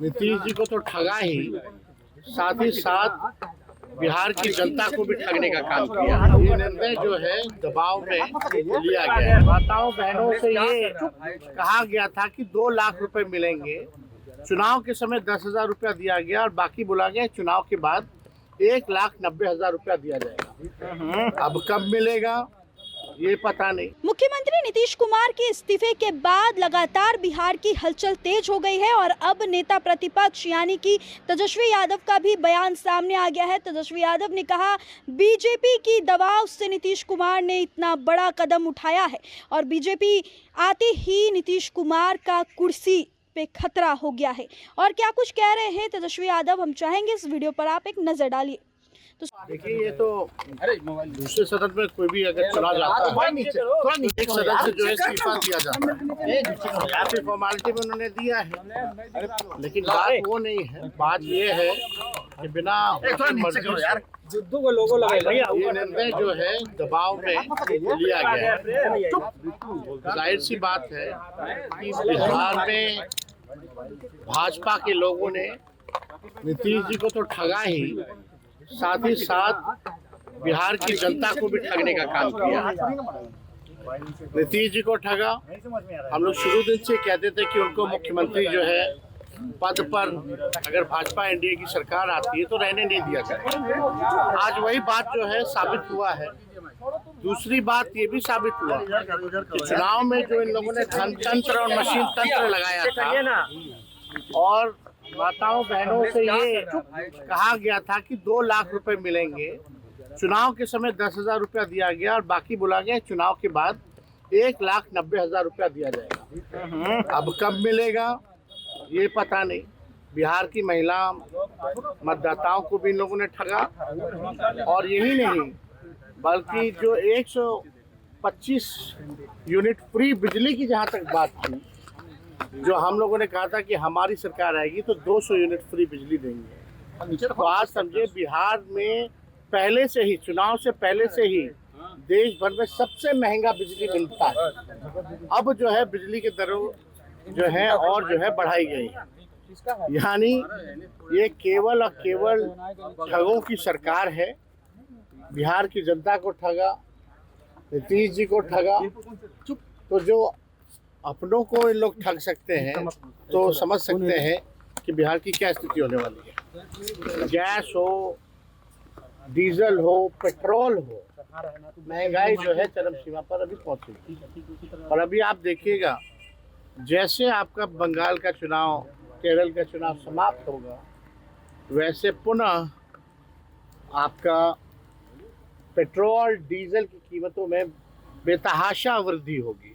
नीतीश जी को तो ठगा ही, साथ ही साथ बिहार की जनता को भी ठगने का काम किया। ये निर्णय जो है दबाव में लिया गया है। माताओं बहनों से ये कहा गया था कि 2 लाख रुपए मिलेंगे, चुनाव के समय 10,000 रुपया दिया गया और बाकी बोला गया चुनाव के बाद 1,90,000 रुपया दिया जाएगा। अब कब मिलेगा ये पता नहीं। मुख्यमंत्री नीतीश कुमार के इस्तीफे के बाद लगातार बिहार की हलचल तेज हो गई है और अब नेता प्रतिपक्ष यानी कि तेजस्वी यादव का भी बयान सामने आ गया है। तेजस्वी यादव ने कहा बीजेपी की दबाव से नीतीश कुमार ने इतना बड़ा कदम उठाया है और बीजेपी आते ही नीतीश कुमार का कुर्सी पे खतरा हो गया है। और क्या कुछ कह रहे हैं तेजस्वी यादव, हम चाहेंगे इस वीडियो पर आप एक नजर डालिए। तो देखिए, ये तो दूसरे सदन में कोई भी अगर चुना जाता है एक सदन से जो है इस्तीफा दिया जाता है, यहाँ पे फॉर्मेलिटी में उन्होंने दिया है, लेकिन बात वो नहीं है। बात ये है कि बिना ये निर्णय जो है दबाव में लिया गया है। जाहिर सी बात है कि बिहार में भाजपा के लोगों ने नीतीश जी को तो ठगा ही, साथ ही साथ बिहार की जनता को भी ठगने का काम किया। नीतीश जी को ठगा। हम लोग शुरू दिन से कहते थे कि उनको मुख्यमंत्री जो है पद पर अगर भाजपा एनडीए की सरकार आती है तो रहने नहीं दिया जाए। आज वही बात जो है साबित हुआ है। दूसरी बात ये भी साबित हुआ कि चुनाव में जो इन लोगों ने धन तंत्र और मशीन तंत्र लगाया था और माताओं बहनों से ये कहा गया था कि 2 लाख रुपए मिलेंगे, चुनाव के समय 10,000 रुपया दिया गया और बाकी बोला गया चुनाव के बाद 1,90,000 रुपया दिया जाएगा। अब कब मिलेगा ये पता नहीं। बिहार की महिला मतदाताओं को भी इन लोगों ने ठगा और यही नहीं बल्कि जो 125 यूनिट फ्री बिजली की जहाँ तक बात थी, जो हम लोगों ने कहा था कि हमारी सरकार आएगी तो 200 यूनिट फ्री बिजली देंगे। तो आज समझे बिहार में पहले से ही, चुनाव से पहले से ही देश भर में सबसे महंगा बिजली मिलता है। अब जो है बिजली के दरों जो है और जो है बढ़ाई गई है। यानी ये केवल और केवल ठगों की सरकार है। बिहार की जनता को ठगा, नीतीश जी को ठगा। तो जो अपनों को इन लोग ठग सकते हैं तो समझ सकते हैं कि बिहार की क्या स्थिति होने वाली है। गैस हो, डीजल हो, पेट्रोल हो, महंगाई जो है चरम सीमा पर अभी पहुंची। और अभी आप देखिएगा जैसे आपका बंगाल का चुनाव, केरल का चुनाव समाप्त होगा, वैसे पुनः आपका पेट्रोल डीजल की कीमतों में बेतहाशा वृद्धि होगी।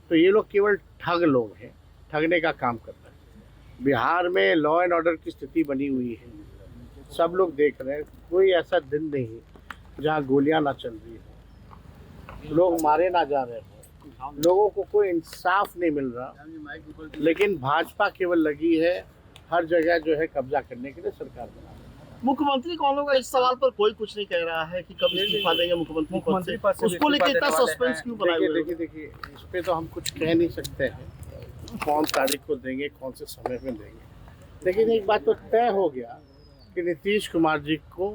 तो ये लोग केवल ठग लोग हैं, ठगने का काम कर रहे हैं। बिहार में लॉ एंड ऑर्डर की स्थिति बनी हुई है, सब लोग देख रहे हैं। कोई ऐसा दिन नहीं जहाँ गोलियां ना चल रही हो, लोग मारे ना जा रहे हो, लोगों को कोई इंसाफ नहीं मिल रहा। लेकिन भाजपा केवल लगी है हर जगह जो है कब्जा करने के लिए सरकार बना। मुख्यमंत्री कौन होगा इस सवाल पर कोई कुछ नहीं कह रहा है कि कब इस्तीफा देंगे मुख्यमंत्री पद से। उसको लेकर इतना सस्पेंस क्यों बनाया हुआ है? देखिए इस पे तो हम कुछ कह नहीं सकते हैं कौन तारीख को देंगे, कौन से समय में देंगे। लेकिन एक बात तो तय हो गया कि नीतीश कुमार जी को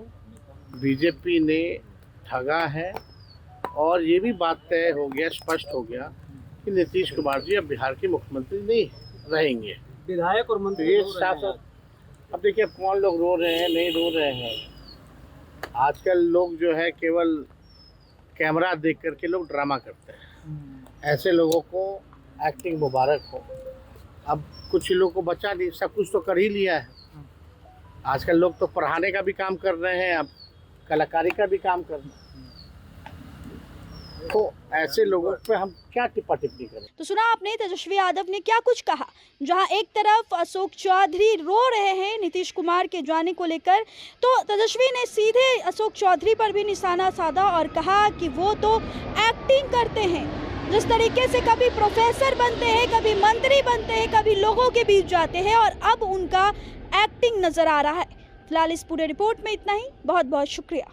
बीजेपी ने ठगा है और ये भी बात तय हो गया, स्पष्ट हो गया कि नीतीश कुमार जी अब बिहार के मुख्यमंत्री नहीं रहेंगे। विधायक और मंत्री अब देखिए अब कौन लोग रो रहे हैं, नहीं रो रहे हैं। आजकल लोग जो है केवल कैमरा देख करके लोग ड्रामा करते हैं। ऐसे लोगों को एक्टिंग मुबारक हो। अब कुछ लोगों को बचा नहीं, सब कुछ तो कर ही लिया है। आजकल लोग तो पढ़ाने का भी काम कर रहे हैं, अब कलाकारी का भी काम कर रहे हैं। तो ऐसे लोगों पे हम क्या टिप्पा टिप्पणी करें। तो सुना आपने तेजस्वी यादव ने क्या कुछ कहा। जहां एक तरफ अशोक चौधरी रो रहे हैं नीतीश कुमार के जाने को लेकर, तो तेजस्वी ने सीधे अशोक चौधरी पर भी निशाना साधा और कहा कि वो तो एक्टिंग करते हैं। जिस तरीके से कभी प्रोफेसर बनते हैं, कभी मंत्री बनते हैं, कभी लोगों के बीच जाते हैं और अब उनका एक्टिंग नजर आ रहा है। फिलहाल इस पूरे रिपोर्ट में इतना ही। बहुत बहुत शुक्रिया।